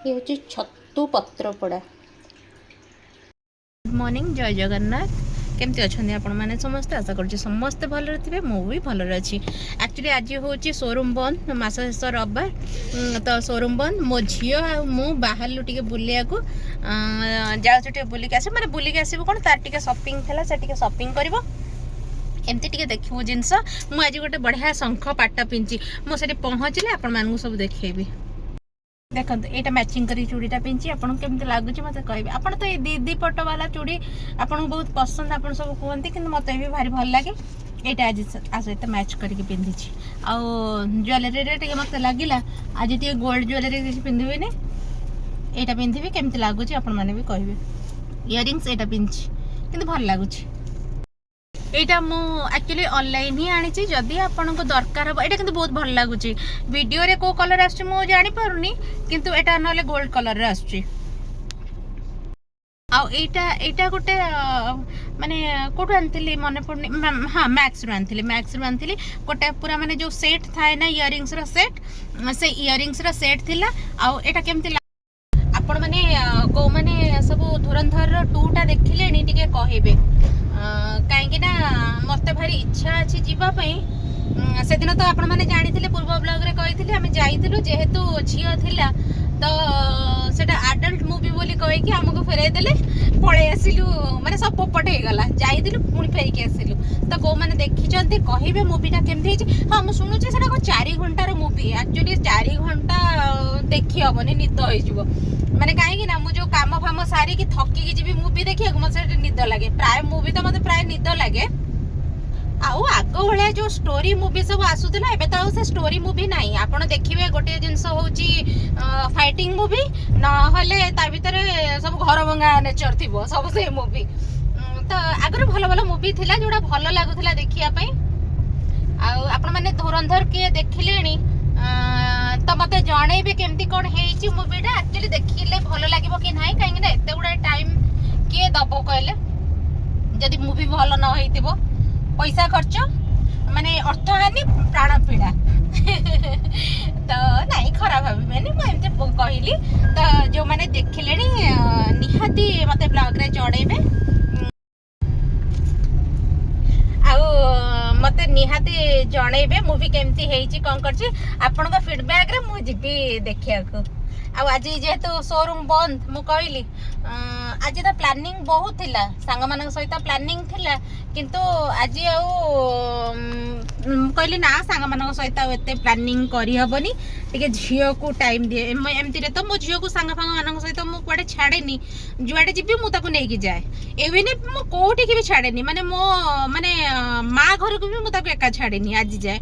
ये हूँ छतु पत्र पोड़ा। गुड मॉर्निंग, जय जगन्नाथ। केमती अच्छा आपण मैंने समस्ते आशा कर समस्ते भलरे थे, मु भी भलरे अच्छी। एक्चुअली आज हूँ शोरूम बंद, मास शेष रविवार तो शोरूम बंद। मो झी मु बाहर टे बुलिया को जाऊँ बुलिक आस मैंने बुलिक आसबू कौन तार टे सपिंग थी से सपिंग कर एमती टे देखू जिनस। मुझे गोटे बढ़िया शंख पाट पिंची मुझे पहुँचले आपण मानू सब देखेबी। देखो यहाँ मैचिंग करी चूड़ीटा पिंची आपन केमती लगुच मत कहे। आपन तो ये दी पट वाला चूड़ी आपन बहुत पसंद, आप सब कहते कि मत भी भारी भल लगे। यहाँ आज सहित मैच करके पिंधि आउ ज्वेलरी टे मत लगे आज टे गोल्ड ज्वेलरी किसी पिंधि यहाँ पिंधि केमती लगुच आपण मैंने भी कहे। इयरिंग्स यहाँ पिंधि कि भल लगुच। यहाँ मुझे एक्चुअली ऑनलाइन ही आनी जदि आपन को दरकार हम यहाँ कि बहुत भल लगुच। वीडियो रे को कलर आसपारूनी किंतु एटा ना गोल्ड कलर आसुची। आईटा गोटे माने कौटू आनी मन पड़नी, हाँ मैक्स रू आनी गोटे पूरा माने जो सेट थाए ना इयरिंग्स रो सेट, से इयरिंग्स रो सेट थिला। आउ एटा केमती आपण माने को माने सब धुरंधर 2टा देखिले टिके कहबे कहीं मत भारी इच्छा अच्छी जीवाई। से दिन तो आपण मैंने जानी पूर्व ब्लॉग रे कही आम जाइलु जेहेतु झी थिला तो सेटा अडल्ट मूवी बोली कहीकि आमको फेरईदे पलि आसिलु माने सब पोपट हो गला जाइलु पुणी फेरिकी आसिलु। तो कौ मैंने देखी कहे मूवीटा केमती। हाँ मुझे शुणुचे 4 घंटार मूवी। एक्चुअली 4 घंटा देखी हेनी निद हो माने कहीं मुझे काम फाम सारिकी थकिकी जी मूवी देखिए मत निद लगे। प्राय मूवी तो मत प्राय निद लगे। आउ आग भाया जो स्टोरी मूवी सब आसूला एबे तो से स्टोरी मूवी नहीं। आपड़ देखिए गोटे जिनस होची फाइटिंग मूवी नहले ता भीतर सब घर भंगा नेचर थी सब से मूवी। तो आगर भल भल मूवी थिला जोड़ा भल लगुला देखिया पई। आपण माने धुरंधर किए देखिले तो मत जणेबे केमती कौन है मूवीटा। एक्चुअली देखिले भल लगे कि ना कहीं एत गुड़ा टाइम किए दब कहले जदि मूवी भल न हो पैसा खर्च माने अर्थहानि प्राण पीड़ा तो नहीं खराब भावे मुझे कहली। तो जो मैंने देखिले निहाती मत ब्लॉग रे जणेबे मत निहाती जणेबे मूवी केमती हेची कौन करछि आपन का फीडबैक रे मु जिबी देखिया को। आज जेहेतु शोरूम बंद मु कहली आज तो प्लानिंग बहुत थिला सांग मान सहित प्लानिंग थिला किंतु आज कहली ना सांग मान सहित एते प्लानिंग करी हबनी टिके झियो को टाइम दिए। एमती तो मो झियो को सांग फांग मान सहित मु कुआडे छाड़ेनी जुआडे जीबी मु ताको नेकी जाए। एवेने मु कोठी की भी छाड़ेनी माने मो माने माँ घर को भी मु ताको एका छाड़ेनी आज जाए।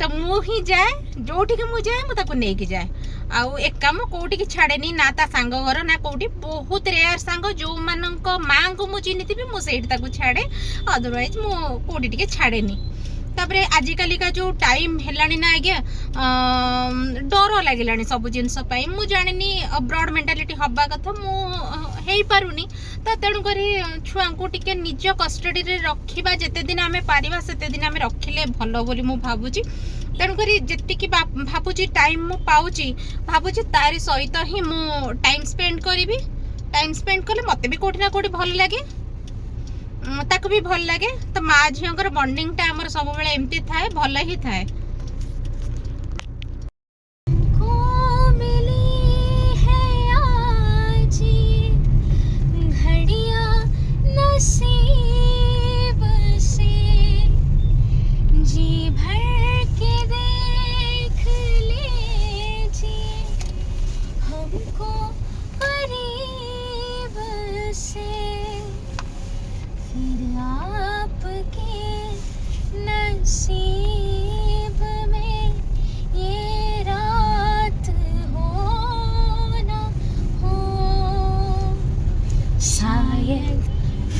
तो मु ही जाए जोठी के मु जाए मु ताको नेकी जाए। आउ एका मु कोठी की छाड़ेनी ना ता सांग घर ना कोठी। बहुत रेयर सांग जो मानक माँ को मु चिन्ही थी मु सेठी ताको छाड़े, अदरवाइज मु कोठी टिके छाड़ेनी। तापरे आजिकल का जो टाइम हेलानी ना आज्ञा डर लगे सब जिनस मु जानी अब्रॉड मेंटालिटी हवा कथा मु हेई पारुनी। तो तेणुक छुआ को टिके निज कस्टडी रे रखिबा जेते दिन आमे पारिबा सेते दिन आमे रखिले भलो बोली मु भाबुची। तेणुक जेतिकी भाबुची टाइम मु पाउची भाबुची तारी सहित ही मु टाइम स्पेंड करी। टाइम स्पेंड कले मते भी कोठी ना कोठी भल लगे ताको भी भल लगे। तो माँ झीर बॉन्डिंग टा आमर सब बेले एमती थाए भल ही थाए।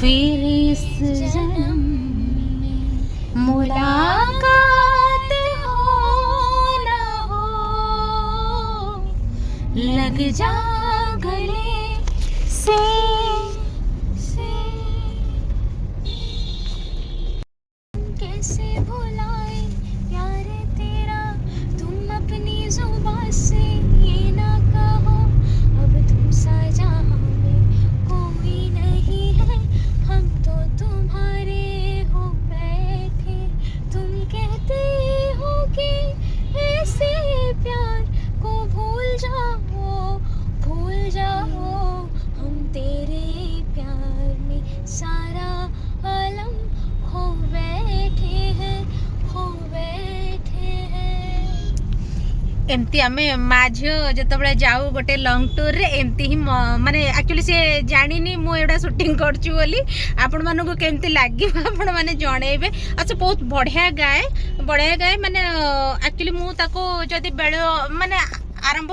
फिर इस जन्म में मुलाकात हो ना हो लग जा गले से कैसे भुलाए प्यार तेरा तुम अपनी जुबान से ये ना कहो एमती आम माँ झी जो जाऊ गोटे लंग टूर रे एमती ही माने एक्चुअली सी जानी मुझे शूटिंग करछु बोली आपण मानू केमती लगे आपण मैंने जनइबे। अच्छा बहुत बढ़िया गाए माने एक्चुअली मुझे बेल माने आरंभ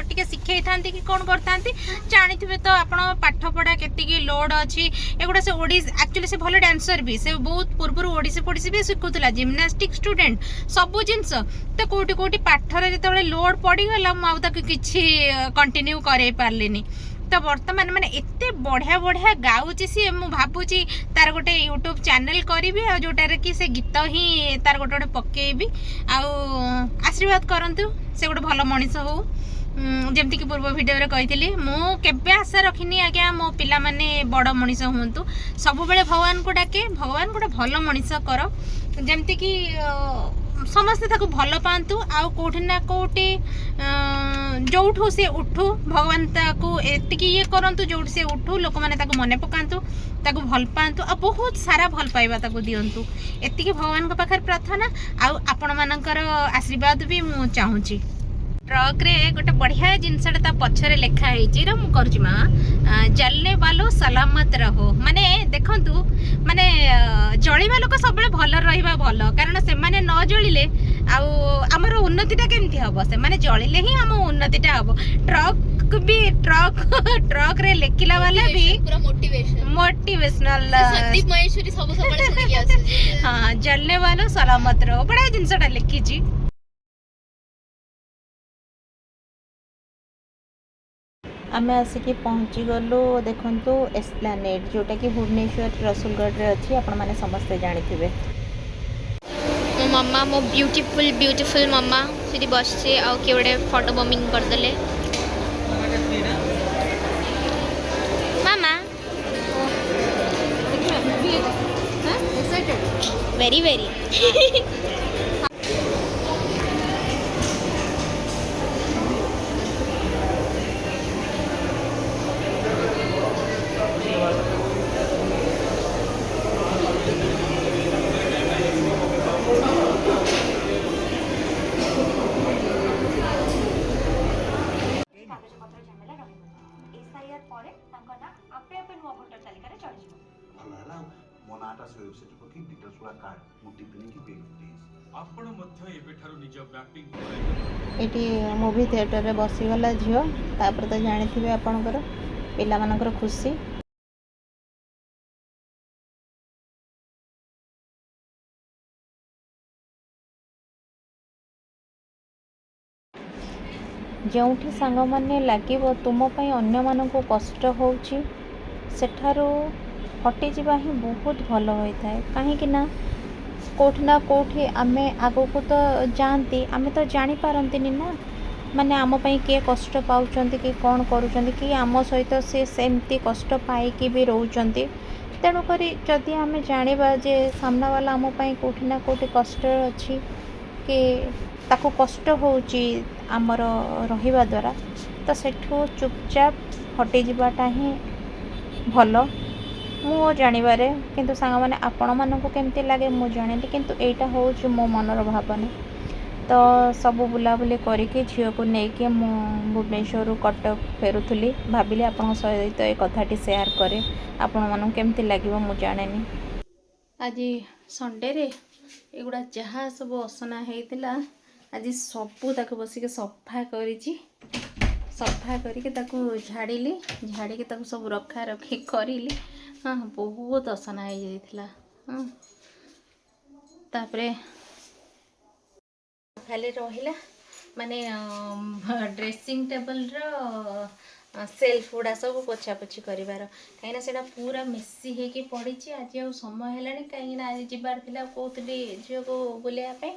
टे शिखई था कि कौन करता जानी तो आप पाठ पढ़ा के लोड अच्छी एगुड़ा से एक्चुअली से भल डांसर भी से बहुत पूर्व ओडिसी फोडिसी भी शिखुला जिम्नास्टिक स्टूडेंट सबू जिनस तो कौटी कौटी पाठर जो लोड पड़गला मुझे किसी कंटिन्यू कर पार्ली तो बर्तमान माने एते बढ़िया बढ़िया गाँची सी मु भावुची तार गोटे यूट्यूब चैनल करी जोटार कि से गीत ही तार गोटे गोटे पकेबी आशीर्वाद करंतु से गोटे भल मनीष हो जमती कि पूर्व वीडियो कही मुझे आशा रखिनी आज्ञा मो पिला माने बड़ मनीष हूँ सब बेले भगवान को डाके भगवान गोटे भल मनीष कर जमती कि समस्ते ताको भल पातु आउ कोठी ना कोठी जोठू से उठू भगवान ताको एतिकी ये करंतु जोठ से उठू लोक माने ताको मने पकांतु ताको भल पातु आ बहुत सारा भल पाइबा ताको दियंतु एतिकी भगवान को पाखर प्रार्थना आउ आपण मानकर आशीर्वाद भी मु चाहूची। ट्रक रे गोटे बढ़िया जिनसटा पछरे लेखा है मु करुची माँ जलने वालो सलामत रहो माने देखंतु माने जलिबा लोक सब भल रहिबा भल कारण से माने न जलिले आमर उन्नतिटा केमती हम से माने जलिले ही आम उन्नतिटा हम ट्रक भी ट्रक रे लेखिला वाला भी पूरा मोटिवेशनल संदीप महेश्वरी सब सुनिके आसे हां जलने वालो सलामत रहो बड़ा जिनसटा लिखी छी। आम आसिक पहुँची गलु देखु एस्प्लानेड जोटा कि भुवनेश्वर रसुलगढ़ अच्छी आपण मैंने समस्ते जानी मो मम्मा मो ब्यूटीफुल मम्मा सीधी बस से आउ किए गोटे फोटो बॉम्बिंग करदेले मामा वेरी ये मूवी थिएटर रे बसीगला झील तापर तो जानी आपणकर पिला मानकर खुशी जोठी सांग माने लागिबो तुम पई अन्य मानक कष्ट होउची सेठारो हटि जीवा ही बहुत भल होता है कहीं ना कोठी आमे आगो को तो जानती आमे तो जानी पारंतिनी ना माने आम पई के कष्ट पाउचंती कि कौन करूचंती कि आम सहित से सेमती कष्ट पाई भी रोचंती तेणुक जदि आमे जानिबा जे सामना वाला आम पई कोठी ना कोठी कष्ट अच्छी कि ताको कष्ट होउची आमर रहिबा द्वारा तो सेठू चुपचाप हटि जीवाटा ही भल मु जानिबारे किंतु सांग माने आपण मानकु केमती लागे मु जानिली किंतु एटा होउची मो मनर भावना तो सब बुलाबुली करके झील को लेकिन मु भुवनेश्वर कटक फेरुथली भाविली आपण सहित ए कथाटी शेयर करे आपण मानकु केमती लागिबो मु जानेनी। आज संडे रे एगुड़ा जहाँ सब असना होता आज सबू ताको बसिक सफा करिछि सफा करके ताको झाड़िली झाड़ी के सब रखा रखी करिली हाँ बहुत असना हो जाइथिला तापरे खाली रहिला माने ड्रेसिंग टेबल रो सेल्फ गुड़ा सब पोछापोछि करार कहीं से पूरा मेसी होगी पड़ी आज आ समय है कहीं आज जबार कहती झील को बुलाइवाई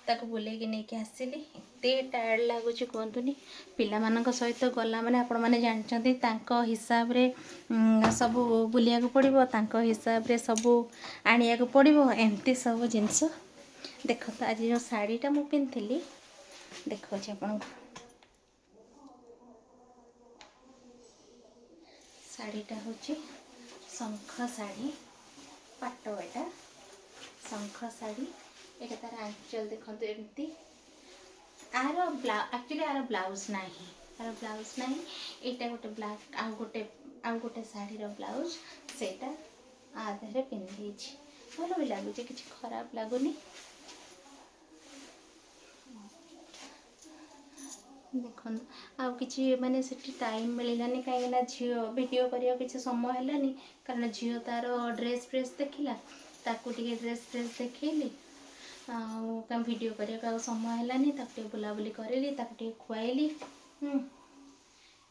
ताको बुलेकी नहीं आसिली एत टायर्ड लगुच कहतुनि पिला सहित गला मैंने आपण मैंने जानते हिसाब रे सब बुलिया पड़ो हिसाब रे सब आनिया पड़ो एमती सब जिनस देख तो आज जो शाढ़ीटा मु पिंधि देखा आपन शाढ़ीटा हूँ शंख शाढ़ी पाट एटा शंख शाढ़ी ये तार आंचल देखते एमती आर एक्चुअली आर ब्लाउज नहीं, आर ब्लाउज नहीं, एटा गोटे ब्लैक आउ गोटे शाढ़ीर ब्लाउज सेटा आधे पिंधे भल भी लगुच कि खराब लगुनि। देखो आउ कि माने सेठी टाइम मिलानी कहीं झील वीडियो करिया किसी समय है कारण झील तार ड्रेस फ्रेस देखला ताकू टे ड्रेस फ्रेस देखली आम वीडियो करने समय है बुलाबुली करी खुआली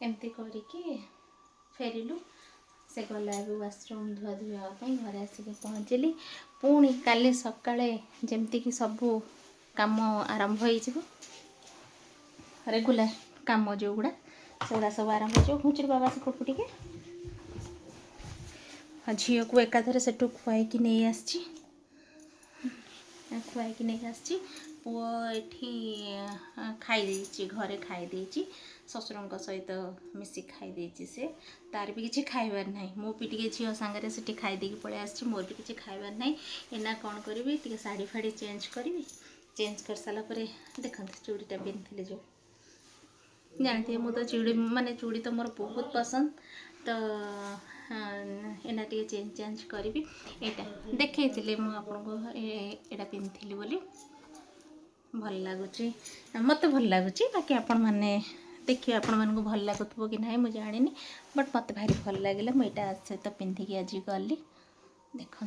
एमती करके फेरिलु से गला वाशरूम धुआ धुई हाँपाई घरे आसिक पहुँचली पुणी काली सकाଳେ जमती सबू काम आरंभ हो रेगुलर काम जो गुड़ा से सब आरंभ हो घुचुर बाबा सेपटू टे झील को एकाधर से खुआई नहीं आसी खुआई नहीं आसी पुओ ये खाई घरे खाई ससुर सहित मिसिक खाई से तार भी किसी खाइबार ना मो भी टे झील सांगे से खाईदे पलि आसी मोर भी किसी खाइबार ना एना कौन करी टे शाढ़ी फाड़ी चेंज करी चेंज कर सारापर देखते चूड़ीटा पिंधि जो जानते मुझे चूड़ी माने चूड़ी तो मोर बहुत पसंद तो एना टे चेंज चेंज करी एटा देखते मुझे पिंधि बोली भल लगुच मत भल लगुच बाकी आपण मैंने देखिए आपण मानक भल लगुव कि ना मुझे जानी बट मत भारी भल लगे मुझे सहित पिंधिकी आज गली देखो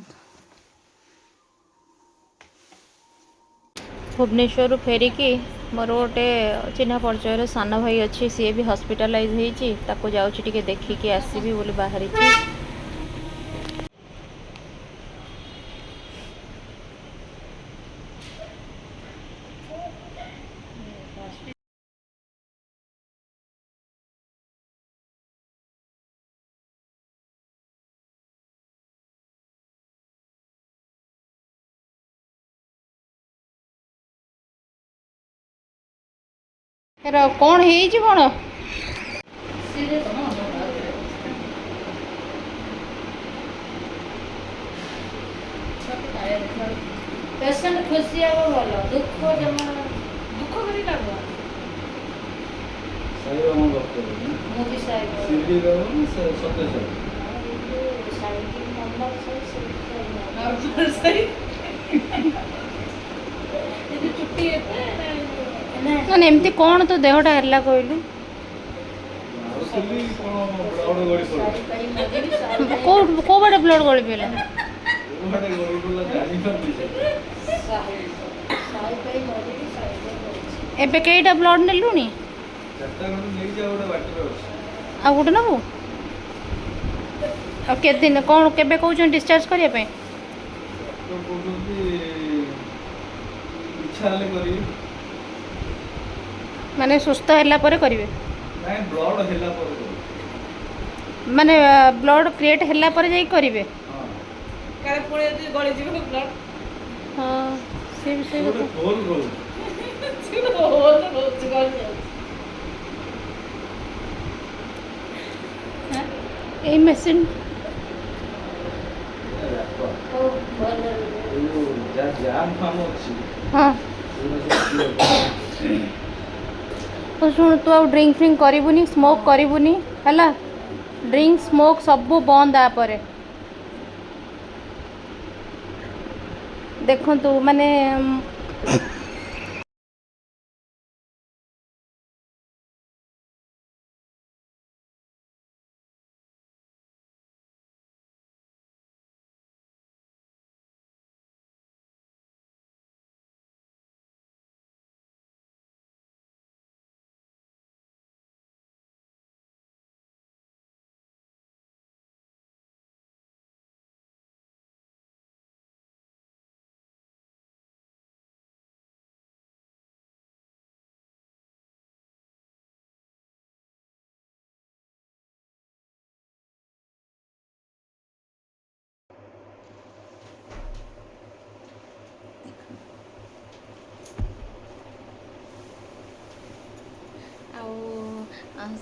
भुवनेश्वर फेरिकी मोर गोटे चिन्ह परिचय सान भाई अच्छी सी भी हॉस्पिटलाइज होती जाऊँगी देखिकी आसबि बोली बाहरी। कौन है कौन पेशेंट खुशी हम भल दुख जमा दुख करी लगो साई बाबा डॉक्टर मो भी साई बाबा शिरडी बाबा सत्य साई की नंबर सही ये छुट्टी है ना एमती कौन तो देहटा है कहलु को बड़े ब्लड गली पीला एबे कईटा ब्लड नेलुनी आ गोटे नबू आ के दिन कौन केबे कहउछन डिस्चार्ज करिया पे माने सुस्थ हैला परे करिवे नाही ब्लड हैला परे माने ब्लड क्रिएट हैला परे जाई करिवे हां कारे पुणे गळी जीव ब्लड हां से विषय होल रो सिनो होल रो गळ हां ए मशीन ओ भल जा जाम फाम अछि हां तो शुण तू आउ ड्रिंक फ्रिंक करूनी स्मोक करूनी है ड्रिंक स्मोक सबू बंद आपर देखु माने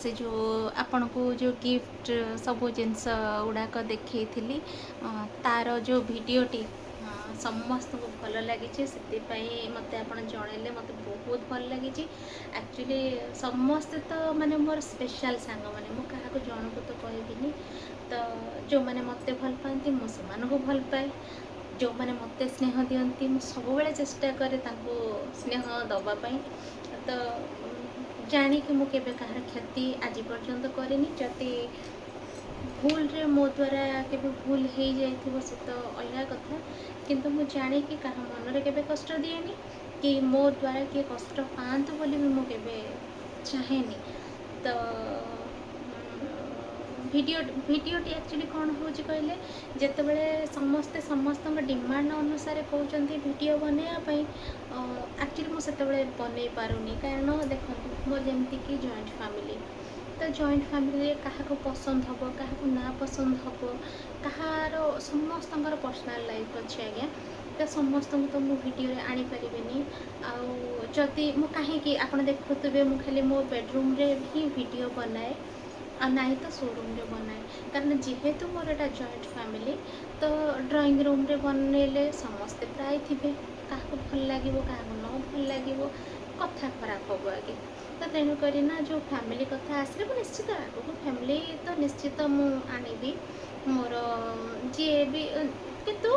से जो आपण को जो गिफ्ट सब जिनस गुड़ाक देखी तार जो भिडटी ସମସ୍ତଙ୍କୁ ଭଲ ଲାଗିଛି, ସେଥିପାଇଁ ମୋତେ ଆପଣ ଜଣେଇଲେ ମୋତେ ବହୁତ ଭଲ ଲାଗିଛି। ଆକ୍ଚୁଆଲି ସମସ୍ତେ ତ ମାନେ ମୋର ସ୍ପେଶାଲ୍ ସାଙ୍ଗମାନେ, ମୁଁ କାହାକୁ ଜଣକୁ ତ କହିବିନି। ତ ଯେଉଁମାନେ ମୋତେ ଭଲ ପାଆନ୍ତି ମୁଁ ସେମାନଙ୍କୁ ଭଲ ପାଏ, ଯେଉଁମାନେ ମୋତେ ସ୍ନେହ ଦିଅନ୍ତି ମୁଁ ସବୁବେଳେ ଚେଷ୍ଟା କରେ ତାଙ୍କୁ ସ୍ନେହ ଦେବା ପାଇଁ। ତ ଜାଣିକି ମୁଁ କେବେ କାହାର କ୍ଷତି ଆଜି ପର୍ଯ୍ୟନ୍ତ କରିନି। ଯଦି ଭୁଲରେ ମୋ ଦ୍ୱାରା କେବେ ଭୁଲ ହେଇଯାଇଥିବ ସେ ତ ଅଲଗା କଥା, କିନ୍ତୁ ମୁଁ ଜାଣିକି କାହା ମନରେ କେବେ କଷ୍ଟ ଦିଏନି, କି ମୋ ଦ୍ୱାରା କିଏ କଷ୍ଟ ପାଆନ୍ତୁ ବୋଲି ବି ମୁଁ କେବେ ଚାହେଁନି। ତ ଭିଡ଼ିଓଟି ଆକ୍ଚୁଆଲି କ'ଣ ହେଉଛି କହିଲେ, ଯେତେବେଳେ ସମସ୍ତେ ସମସ୍ତଙ୍କ ଡିମାଣ୍ଡ ଅନୁସାରେ କହୁଛନ୍ତି ଭିଡ଼ିଓ ବନେଇବା ପାଇଁ, ଆକ୍ଚୁଆଲି ମୁଁ ସେତେବେଳେ ବନେଇ ପାରୁନି। କାରଣ ଦେଖନ୍ତୁ ମୋର ଯେମିତିକି ଜଏଣ୍ଟ ଫ୍ୟାମିଲି, ତ ଜଏଣ୍ଟ ଫ୍ୟାମିଲିରେ କାହାକୁ ପସନ୍ଦ ହେବ କାହାକୁ ନା ପସନ୍ଦ ହେବ, କାହାର ସମସ୍ତଙ୍କର ପର୍ସନାଲ୍ ଲାଇଫ୍ ଅଛି ଆଜ୍ଞା। ତ ସମସ୍ତଙ୍କୁ ତ ମୁଁ ଭିଡ଼ିଓରେ ଆଣିପାରିବିନି। ଆଉ ଯଦି ମୁଁ କାହିଁକି ଆପଣ ଦେଖୁଥିବେ ମୁଁ ଖାଲି ମୋ ବେଡ଼ରୁମ୍ରେ ହିଁ ଭିଡ଼ିଓ ବନାଏ, ଆଉ ନାହିଁ ତ ଶୋରୁମ୍ରେ ବନାଏ। କାରଣ ଯେହେତୁ ମୋର ଏଇଟା ଜଏଣ୍ଟ ଫ୍ୟାମିଲି, ତ ଡ୍ରଇଂ ରୁମ୍ରେ ବନେଇଲେ ସମସ୍ତେ ପ୍ରାୟ ଥିବେ, କାହାକୁ ଭଲ ଲାଗିବ କାହାକୁ ନ ଭଲ ଲାଗିବ, କଥା ଖରାପ ହେବ ଆଜ୍ଞା। ତ ତେଣୁକରି ନା ଯେଉଁ ଫ୍ୟାମିଲି କଥା ଆସିଲେ ମୁଁ ନିଶ୍ଚିତ ଆଗକୁ ଫ୍ୟାମିଲି ତ ନିଶ୍ଚିତ ମୁଁ ଆଣିବି ମୋର ଯିଏ ବି, କିନ୍ତୁ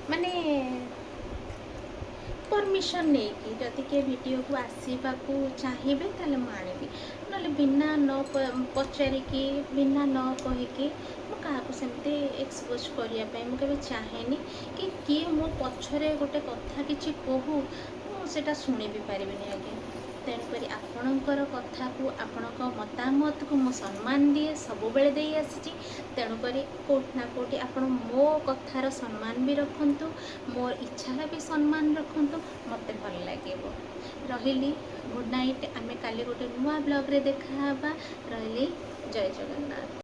ମାନେ ପରମିସନ୍ ନେଇକି ଯଦି କିଏ ଭିଡ଼ିଓକୁ ଆସିବାକୁ ଚାହିଁବେ ତାହେଲେ ମୁଁ ଆଣିବି, ନହେଲେ ବିନା ନ ପଚାରିକି ବିନା ନ କହିକି ମୁଁ କାହାକୁ ସେମିତି ଏକ୍ସପୋଜ୍ କରିବା ପାଇଁ ମୁଁ କେବେ ଚାହେଁନି। କି କିଏ ମୋ ପଛରେ ଗୋଟେ କଥା କିଛି କହୁ, ମୁଁ ସେଇଟା ଶୁଣି ବି ପାରିବିନି ଆଜ୍ଞା। ତେଣୁକରି ଆପଣଙ୍କର କଥାକୁ ଆପଣଙ୍କ ମତାମତକୁ ମୁଁ ସମ୍ମାନ ଦିଏ, ସବୁବେଳେ ଦେଇ ଆସିଛି। ତେଣୁକରି କେଉଁଠି ନା କେଉଁଠି ଆପଣ ମୋ କଥାର ସମ୍ମାନ ବି ରଖନ୍ତୁ, ମୋର ଇଚ୍ଛାର ବି ସମ୍ମାନ ରଖନ୍ତୁ, ମୋତେ ଭଲ ଲାଗିବ। ରହିଲି, ଗୁଡ଼୍ ନାଇଟ୍। ଆମେ କାଲି ଗୋଟେ ନୂଆ ବ୍ଲଗ୍ରେ ଦେଖା ହେବା। ରହିଲି, ଜୟ ଜଗନ୍ନାଥ।